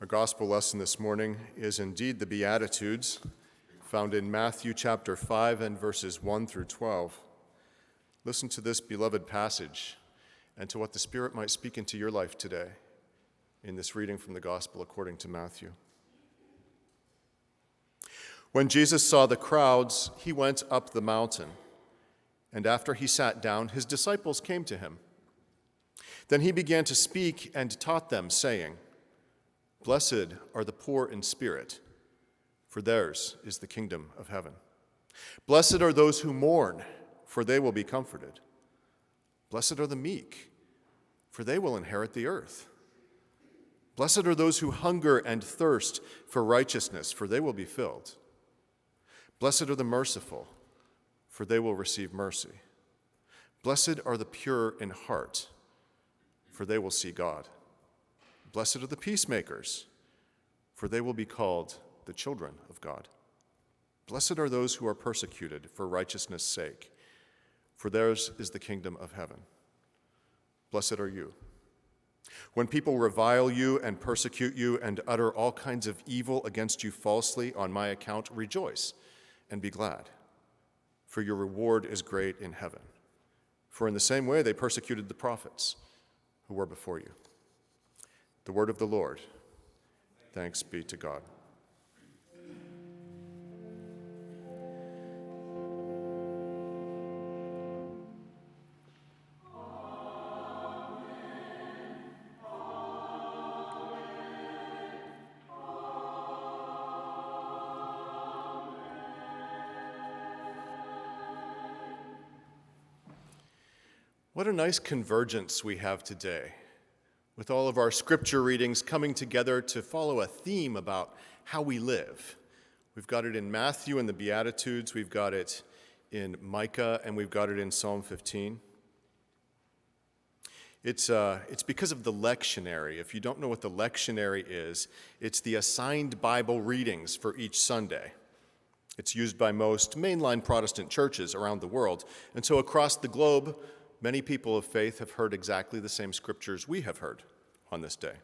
Our gospel lesson this morning is indeed the Beatitudes, found in Matthew chapter 5 and verses 1 through 12. Listen to this beloved passage and to what the Spirit might speak into your life today in this reading from the gospel according to Matthew. When Jesus saw the crowds, he went up the mountain, and after he sat down, his disciples came to him. Then he began to speak and taught them, saying, "Blessed are the poor in spirit, for theirs is the kingdom of heaven. Blessed are those who mourn, for they will be comforted. Blessed are the meek, for they will inherit the earth. Blessed are those who hunger and thirst for righteousness, for they will be filled. Blessed are the merciful, for they will receive mercy. Blessed are the pure in heart, for they will see God. Blessed are the peacemakers, for they will be called the children of God. Blessed are those who are persecuted for righteousness' sake, for theirs is the kingdom of heaven. Blessed are you when people revile you and persecute you and utter all kinds of evil against you falsely on my account. Rejoice and be glad, for your reward is great in heaven. For in the same way they persecuted the prophets who were before you." The word of the Lord. Thanks be to God. What a nice convergence we have today, with all of our scripture readings coming together to follow a theme about how we live. We've got it in Matthew and the Beatitudes, we've got it in Micah, and we've got it in Psalm 15. It's because of the lectionary. If you don't know what the lectionary is, it's the assigned Bible readings for each Sunday. It's used by most mainline Protestant churches around the world, and so across the globe, many people of faith have heard exactly the same scriptures we have heard on this day.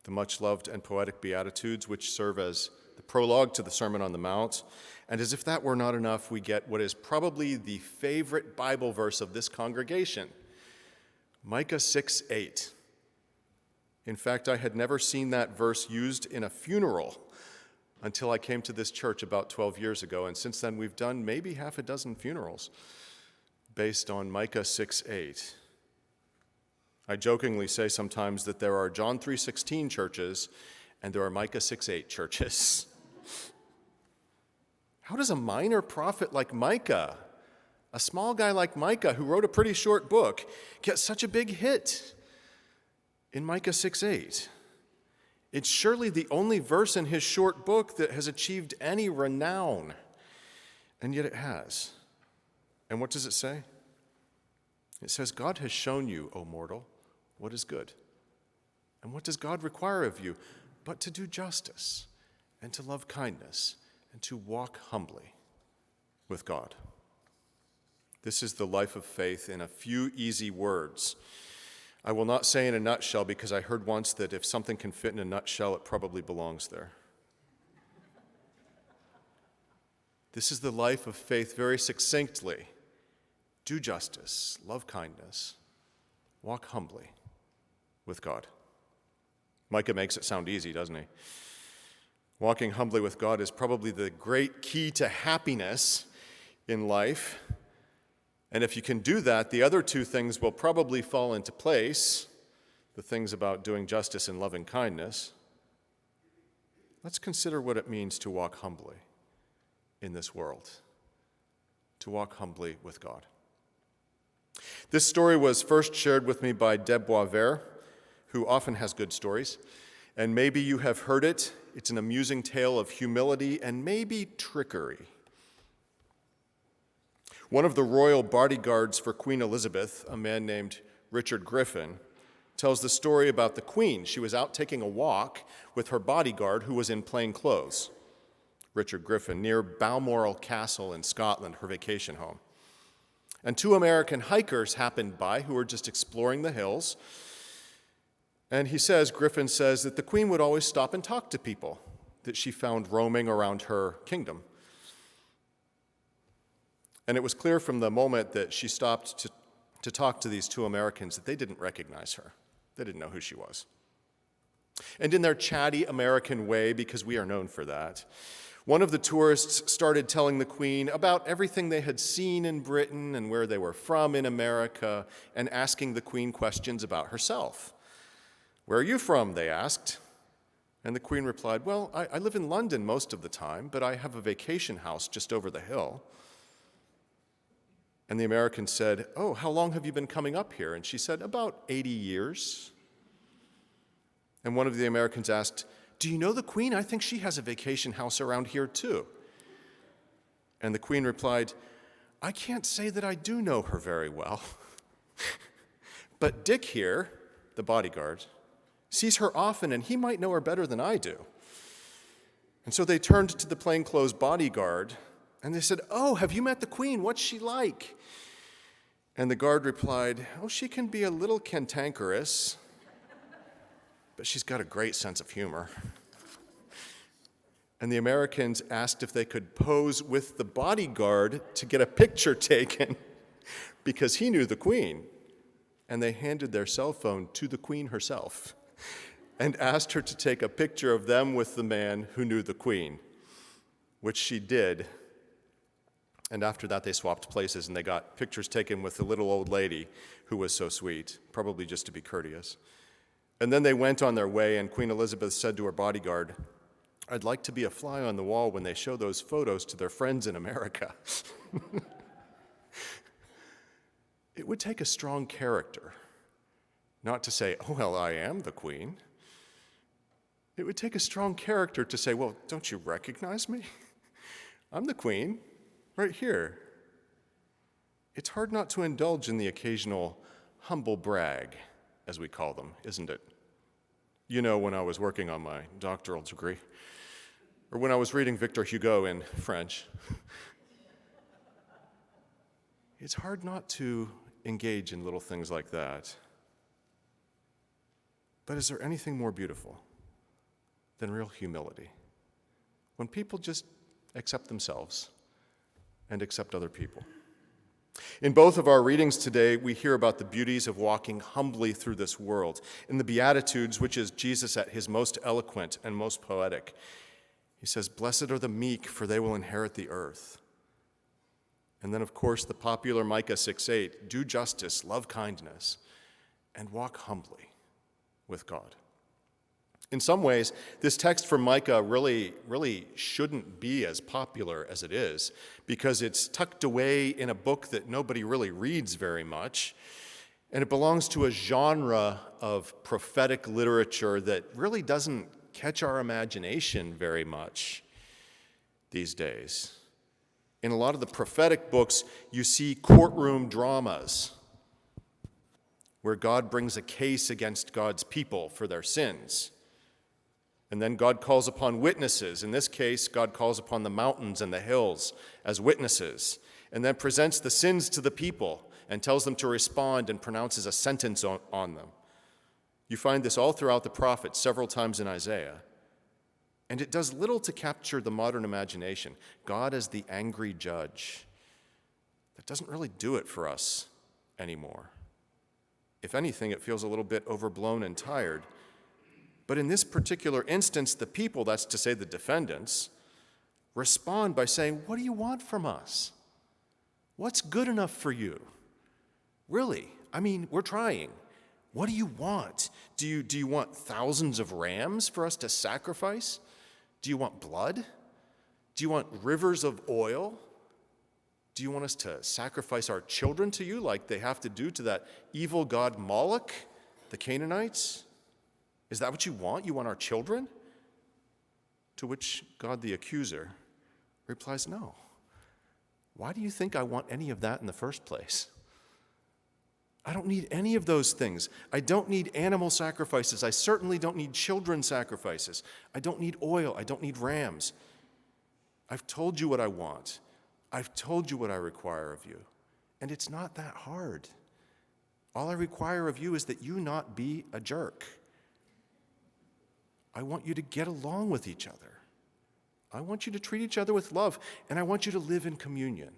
The much-loved and poetic Beatitudes, which serve as the prologue to the Sermon on the Mount. And as if that were not enough, we get what is probably the favorite Bible verse of this congregation, Micah 6:8. In fact, I had never seen that verse used in a funeral until I came to this church about 12 years ago, and since then we've done maybe half a dozen funerals based on Micah 6:8. I jokingly say sometimes that there are John 3:16 churches and there are Micah 6:8 churches. How does a minor prophet like Micah, a small guy like Micah who wrote a pretty short book, get such a big hit in Micah 6:8? It's surely the only verse in his short book that has achieved any renown, and yet it has. And what does it say? It says, "God has shown you, O mortal, what is good. And what does God require of you? But to do justice, and to love kindness, and to walk humbly with God." This is the life of faith in a few easy words. I will not say in a nutshell, because I heard once that if something can fit in a nutshell, it probably belongs there. This is the life of faith very succinctly. Do justice, love kindness, walk humbly with God. Micah makes it sound easy, doesn't he? Walking humbly with God is probably the great key to happiness in life. And if you can do that, the other two things will probably fall into place, the things about doing justice and loving kindness. Let's consider what it means to walk humbly in this world, to walk humbly with God. This story was first shared with me by Deb Boisvert, who often has good stories, and maybe you have heard it. It's an amusing tale of humility and maybe trickery. One of the royal bodyguards for Queen Elizabeth, a man named Richard Griffin, tells the story about the Queen. She was out taking a walk with her bodyguard, who was in plain clothes, Richard Griffin, near Balmoral Castle in Scotland, her vacation home. And two American hikers happened by who were just exploring the hills. And Griffin says, that the queen would always stop and talk to people that she found roaming around her kingdom. And it was clear from the moment that she stopped to talk to these two Americans that they didn't recognize her. They didn't know who she was. And in their chatty American way, because we are known for that, one of the tourists started telling the queen about everything they had seen in Britain and where they were from in America, and asking the queen questions about herself. "Where are you from?" they asked. And the queen replied, "Well, I live in London most of the time, but I have a vacation house just over the hill." And the American said, "Oh, how long have you been coming up here?" And she said, "About 80 years. And one of the Americans asked, "Do you know the queen? I think she has a vacation house around here too." And the queen replied, "I can't say that I do know her very well. But Dick here," the bodyguard, "sees her often, and he might know her better than I do." And so they turned to the plainclothes bodyguard, and they said, "Oh, have you met the queen? What's she like?" And the guard replied, "Oh, she can be a little cantankerous, but she's got a great sense of humor." And the Americans asked if they could pose with the bodyguard to get a picture taken because he knew the queen. And they handed their cell phone to the queen herself and asked her to take a picture of them with the man who knew the queen, which she did. And after that, they swapped places, and they got pictures taken with the little old lady who was so sweet, probably just to be courteous. And then they went on their way, and Queen Elizabeth said to her bodyguard, "I'd like to be a fly on the wall when they show those photos to their friends in America." It would take a strong character not to say, "Oh, well, I am the queen." It would take a strong character to say, "Well, don't you recognize me? I'm the queen, right here." It's hard not to indulge in the occasional humble brag, as we call them, isn't it? You know, when I was working on my doctoral degree, or when I was reading Victor Hugo in French, it's hard not to engage in little things like that. But is there anything more beautiful than real humility? When people just accept themselves and accept other people. In both of our readings today, we hear about the beauties of walking humbly through this world. In the Beatitudes, which is Jesus at his most eloquent and most poetic, he says, "Blessed are the meek, for they will inherit the earth." And then, of course, the popular Micah 6:8, "Do justice, love kindness, and walk humbly with God." In some ways, this text from Micah really shouldn't be as popular as it is, because it's tucked away in a book that nobody really reads very much, and it belongs to a genre of prophetic literature that really doesn't catch our imagination very much these days. In a lot of the prophetic books, you see courtroom dramas where God brings a case against God's people for their sins. And then God calls upon witnesses. In this case, God calls upon the mountains and the hills as witnesses, and then presents the sins to the people and tells them to respond and pronounces a sentence on them. You find this all throughout the prophets, several times in Isaiah. And it does little to capture the modern imagination. God as the angry judge. That doesn't really do it for us anymore. If anything, it feels a little bit overblown and tired. But in this particular instance, the people, that's to say the defendants, respond by saying, "What do you want from us? What's good enough for you? Really? I mean, we're trying. What do you want? Do you want thousands of rams for us to sacrifice? Do you want blood? Do you want rivers of oil? Do you want us to sacrifice our children to you like they have to do to that evil god Moloch, the Canaanites? Is that what you want? You want our children?" To which God the accuser replies, "No. Why do you think I want any of that in the first place? I don't need any of those things. I don't need animal sacrifices. I certainly don't need children sacrifices. I don't need oil. I don't need rams. I've told you what I want. I've told you what I require of you. And it's not that hard. All I require of you is that you not be a jerk. I want you to get along with each other. I want you to treat each other with love, and I want you to live in communion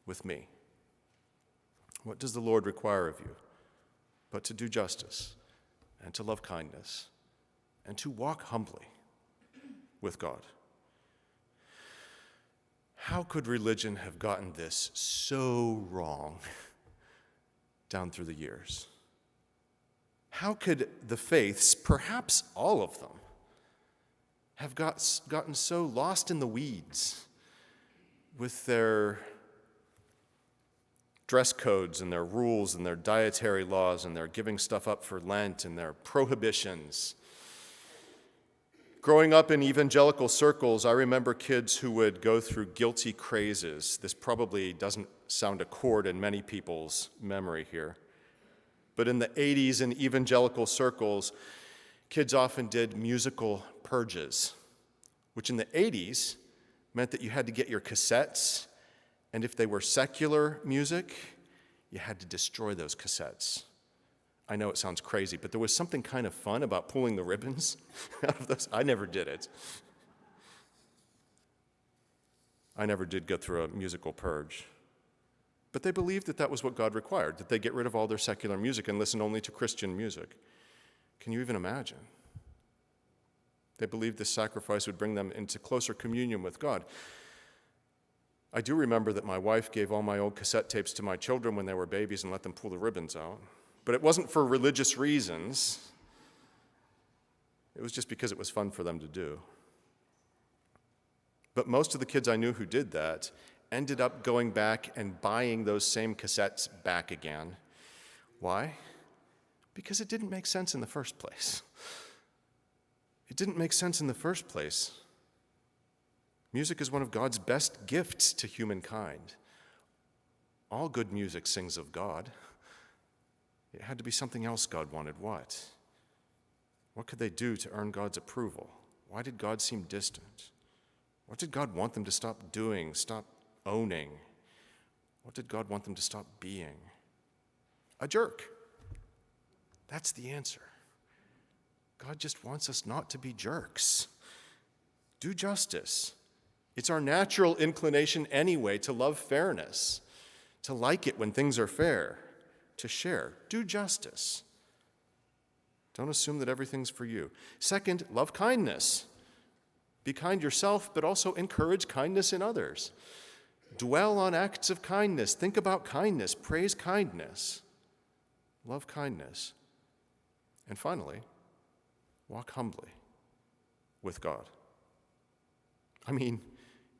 with me. What does the Lord require of you? But to do justice, and to love kindness, and to walk humbly with God. How could religion have gotten this so wrong down through the years? How could the faiths, perhaps all of them, have gotten so lost in the weeds with their dress codes and their rules and their dietary laws and their giving stuff up for Lent and their prohibitions? Growing up in evangelical circles, I remember kids who would go through guilty crazes. This probably doesn't sound a chord in many people's memory here. But in the 80s in evangelical circles, kids often did musical purges, which in the 80s meant that you had to get your cassettes, and if they were secular music, you had to destroy those cassettes. I know it sounds crazy, but there was something kind of fun about pulling the ribbons out of those. I never did it. I never did go through a musical purge. But they believed that that was what God required, that they get rid of all their secular music and listen only to Christian music. Can you even imagine? They believed this sacrifice would bring them into closer communion with God. I do remember that my wife gave all my old cassette tapes to my children when they were babies and let them pull the ribbons out. But it wasn't for religious reasons. It was just because it was fun for them to do. But most of the kids I knew who did that ended up going back and buying those same cassettes back again. Why? Because it didn't make sense in the first place. It didn't make sense in the first place. Music is one of God's best gifts to humankind. All good music sings of God. It had to be something else God wanted. What? What could they do to earn God's approval? Why did God seem distant? What did God want them to stop doing, stop owning? What did God want them to stop being? A jerk. That's the answer. God just wants us not to be jerks. Do justice. It's our natural inclination anyway to love fairness, to like it when things are fair, to share. Do justice. Don't assume that everything's for you. Second, love kindness. Be kind yourself, but also encourage kindness in others. Dwell on acts of kindness. Think about kindness. Praise kindness. Love kindness. And finally, walk humbly with God. I mean,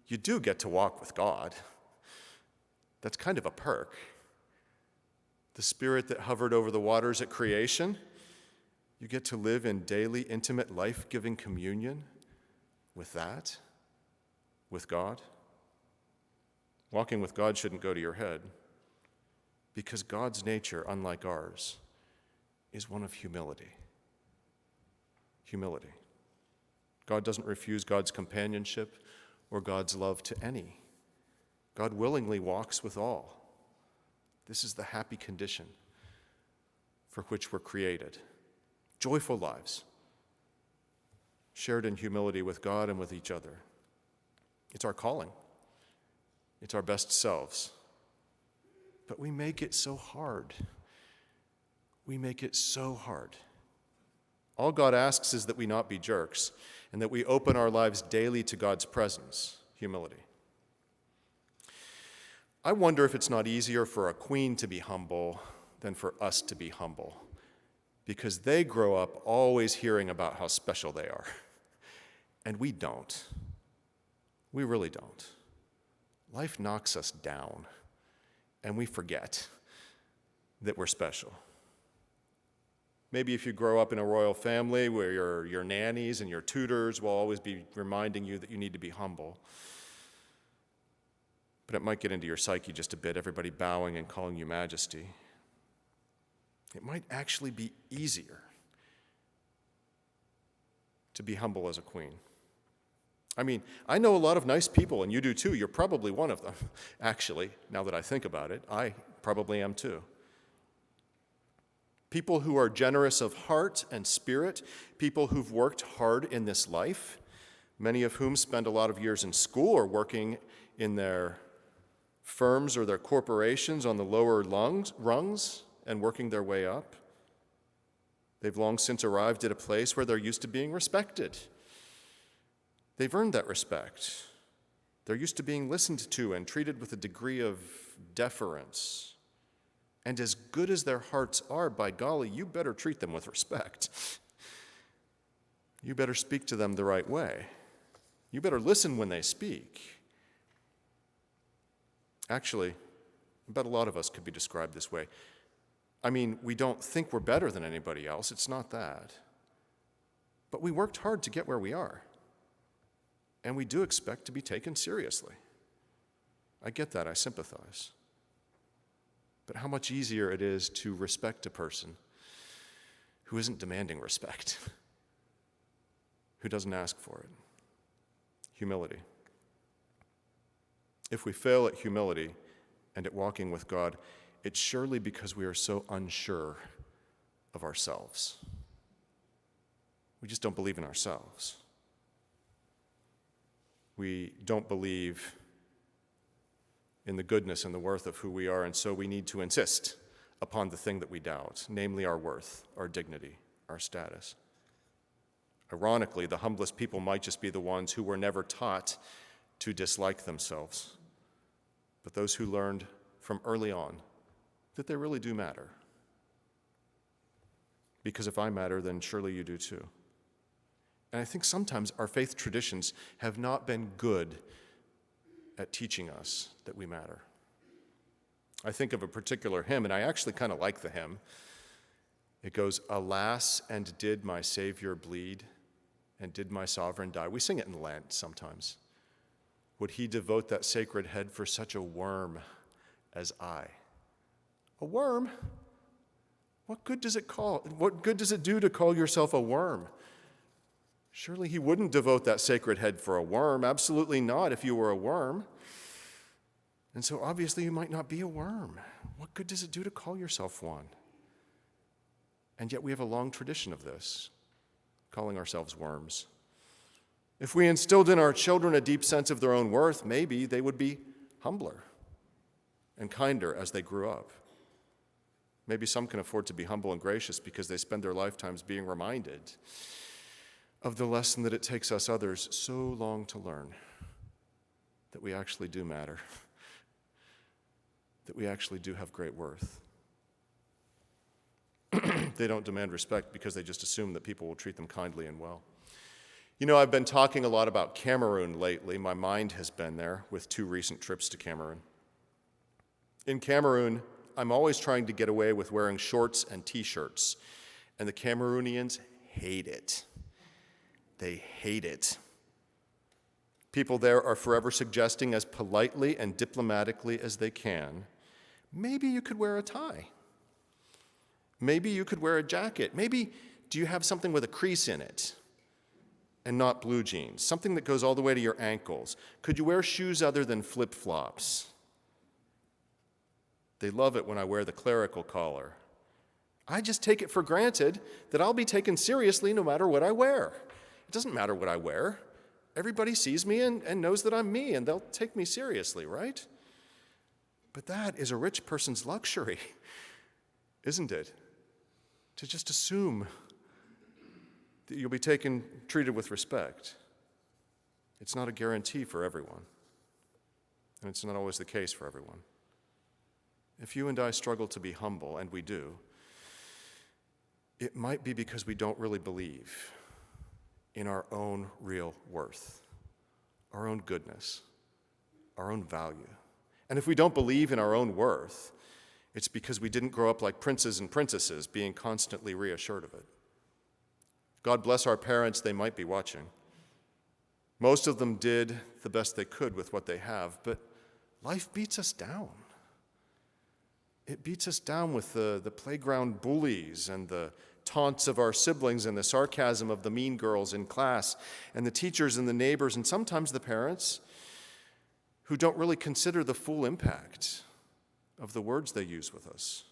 you do get to walk with God. That's kind of a perk. The Spirit that hovered over the waters at creation, you get to live in daily, intimate, life-giving communion with that, with God. Walking with God shouldn't go to your head, because God's nature, unlike ours, is one of humility. Humility. God doesn't refuse God's companionship or God's love to any. God willingly walks with all. This is the happy condition for which we're created. Joyful lives, shared in humility with God and with each other. It's our calling. It's our best selves. But we make it so hard. We make it so hard. All God asks is that we not be jerks and that we open our lives daily to God's presence, humility. I wonder if it's not easier for a queen to be humble than for us to be humble, because they grow up always hearing about how special they are. And we don't. We really don't. Life knocks us down, and we forget that we're special. Maybe if you grow up in a royal family where your nannies and your tutors will always be reminding you that you need to be humble. But it might get into your psyche just a bit, everybody bowing and calling you majesty. It might actually be easier to be humble as a queen. I mean, I know a lot of nice people, and you do too. You're probably one of them, actually, now that I think about it. I probably am too. People who are generous of heart and spirit, people who've worked hard in this life, many of whom spend a lot of years in school or working in their firms or their corporations on the lower rungs and working their way up. They've long since arrived at a place where they're used to being respected. They've earned that respect. They're used to being listened to and treated with a degree of deference. And as good as their hearts are, by golly, you better treat them with respect. You better speak to them the right way. You better listen when they speak. Actually, I bet a lot of us could be described this way. I mean, we don't think we're better than anybody else. It's not that. But we worked hard to get where we are. And we do expect to be taken seriously. I get that. I sympathize. But how much easier it is to respect a person who isn't demanding respect, who doesn't ask for it. Humility. If we fail at humility and at walking with God, it's surely because we are so unsure of ourselves. We just don't believe in ourselves. We don't believe in the goodness and the worth of who we are, and so we need to insist upon the thing that we doubt, namely our worth, our dignity, our status. Ironically, the humblest people might just be the ones who were never taught to dislike themselves, but those who learned from early on that they really do matter. Because if I matter, then surely you do too. And I think sometimes our faith traditions have not been good at teaching us that we matter. I think of a particular hymn, and I actually kind of like the hymn. It goes, "Alas, and did my Savior bleed, and did my sovereign die?" We sing it in Lent sometimes. Would he devote that sacred head for such a worm as I? A worm? What good does it do to call yourself a worm? Surely he wouldn't devote that sacred head for a worm. Absolutely not if you were a worm. And so obviously you might not be a worm. What good does it do to call yourself one? And yet we have a long tradition of this, calling ourselves worms. If we instilled in our children a deep sense of their own worth, maybe they would be humbler and kinder as they grew up. Maybe some can afford to be humble and gracious because they spend their lifetimes being reminded of the lesson that it takes us others so long to learn, that we actually do matter, that we actually do have great worth. They don't demand respect because they just assume that people will treat them kindly and well. You know, I've been talking a lot about Cameroon lately. My mind has been there with 2 recent trips to Cameroon. In Cameroon, I'm always trying to get away with wearing shorts and t-shirts, and the Cameroonians hate it. They hate it. People there are forever suggesting as politely and diplomatically as they can, maybe you could wear a tie. Maybe you could wear a jacket. Maybe do you have something with a crease in it and not blue jeans, something that goes all the way to your ankles? Could you wear shoes other than flip-flops? They love it when I wear the clerical collar. I just take it for granted that I'll be taken seriously no matter what I wear. It doesn't matter what I wear. Everybody sees me and knows that I'm me, and they'll take me seriously, right? But that is a rich person's luxury, isn't it? To just assume that you'll be treated with respect. It's not a guarantee for everyone, and it's not always the case for everyone. If you and I struggle to be humble, and we do, it might be because we don't really believe in our own real worth, our own goodness, our own value. And if we don't believe in our own worth, it's because we didn't grow up like princes and princesses, being constantly reassured of it. God bless our parents, they might be watching. Most of them did the best they could with what they have, but life beats us down. It beats us down with the playground bullies and the taunts of our siblings and the sarcasm of the mean girls in class and the teachers and the neighbors and sometimes the parents who don't really consider the full impact of the words they use with us.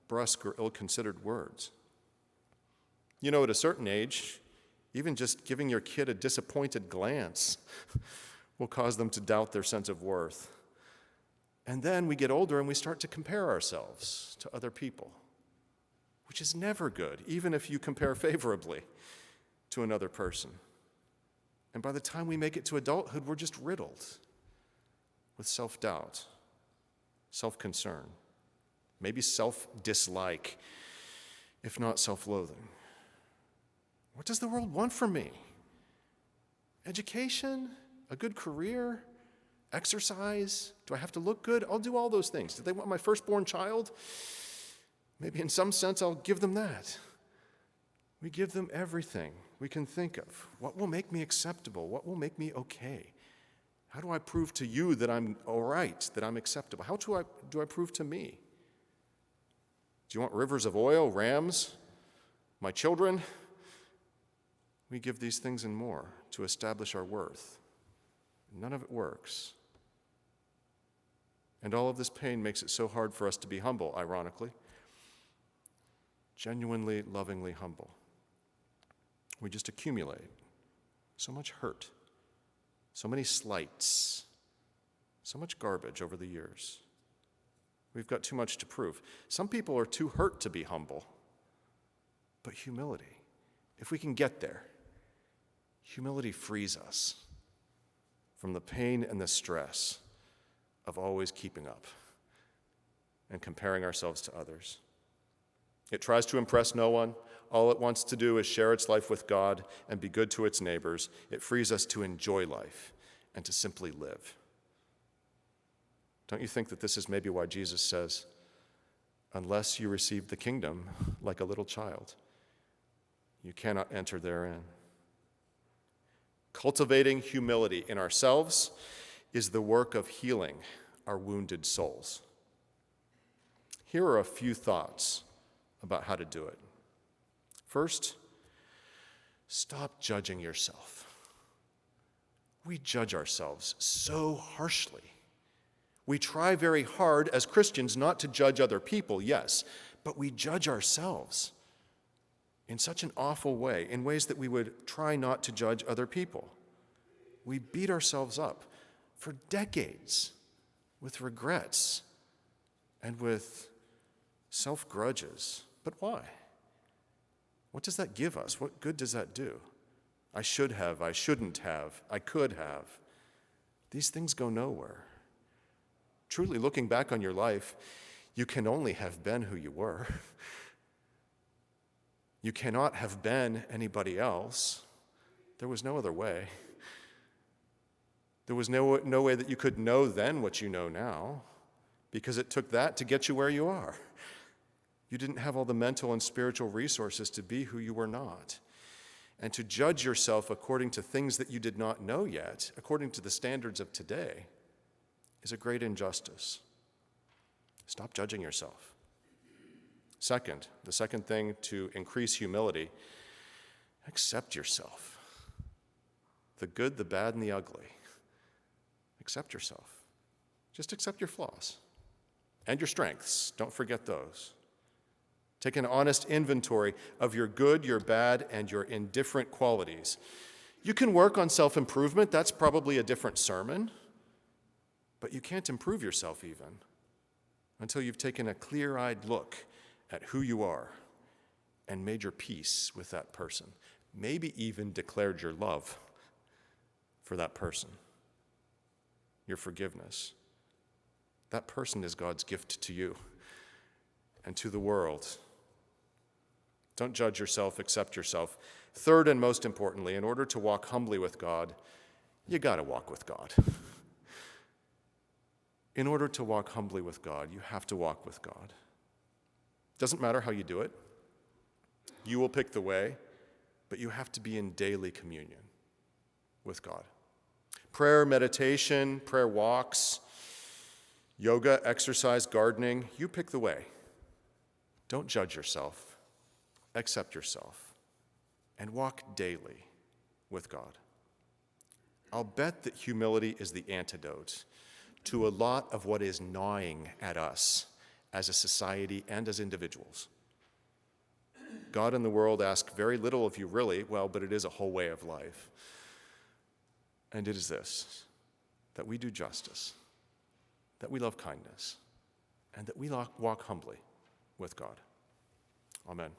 brusque or ill-considered words. You know, at a certain age, even just giving your kid a disappointed glance will cause them to doubt their sense of worth. And then we get older and we start to compare ourselves to other people, which is never good, even if you compare favorably to another person. And by the time we make it to adulthood, we're just riddled with self-doubt, self-concern, maybe self-dislike, if not self-loathing. What does the world want from me? Education? A good career? Exercise? Do I have to look good? I'll do all those things. Do they want my firstborn child? Maybe in some sense I'll give them that. We give them everything we can think of. What will make me acceptable? What will make me okay? How do I prove to you that I'm all right, that I'm acceptable? How do I prove to me? Do you want rivers of oil, rams, my children? We give these things and more to establish our worth. None of it works. And all of this pain makes it so hard for us to be humble, ironically. Genuinely, lovingly humble. We just accumulate so much hurt, so many slights, so much garbage over the years. We've got too much to prove. Some people are too hurt to be humble. But humility, if we can get there, humility frees us from the pain and the stress of always keeping up and comparing ourselves to others. It tries to impress no one. All it wants to do is share its life with God and be good to its neighbors. It frees us to enjoy life and to simply live. Don't you think that this is maybe why Jesus says, unless you receive the kingdom like a little child, you cannot enter therein? Cultivating humility in ourselves is the work of healing our wounded souls. Here are a few thoughts about how to do it. First, stop judging yourself. We judge ourselves so harshly. We try very hard as Christians not to judge other people, yes, but we judge ourselves in such an awful way, in ways that we would try not to judge other people. We beat ourselves up for decades with regrets and with self-grudges. But why? What does that give us? What good does that do? I should have, I shouldn't have, I could have. These things go nowhere. Truly, looking back on your life, you can only have been who you were. You cannot have been anybody else. There was no other way. There was no way that you could know then what you know now, because it took that to get you where you are. You didn't have all the mental and spiritual resources to be who you were not. And to judge yourself according to things that you did not know yet, according to the standards of today, is a great injustice. Stop judging yourself. Second, the second thing to increase humility, accept yourself. The good, the bad, and the ugly. Accept yourself. Just accept your flaws and your strengths. Don't forget those. Take an honest inventory of your good, your bad, and your indifferent qualities. You can work on self-improvement. That's probably a different sermon. But you can't improve yourself even until you've taken a clear-eyed look at who you are and made your peace with that person. Maybe even declared your love for that person, your forgiveness. That person is God's gift to you and to the world. Don't judge yourself, accept yourself. Third, and most importantly, in order to walk humbly with God, you got to walk with God. In order to walk humbly with God, you have to walk with God. Doesn't matter how you do it. You will pick the way, but you have to be in daily communion with God. Prayer, meditation, prayer walks, yoga, exercise, gardening, you pick the way. Don't judge yourself, accept yourself, and walk daily with God. I'll bet that humility is the antidote to a lot of what is gnawing at us as a society and as individuals. God and the world ask very little of you, really, but it is a whole way of life. And it is this, that we do justice, that we love kindness, and that we walk humbly with God. Amen.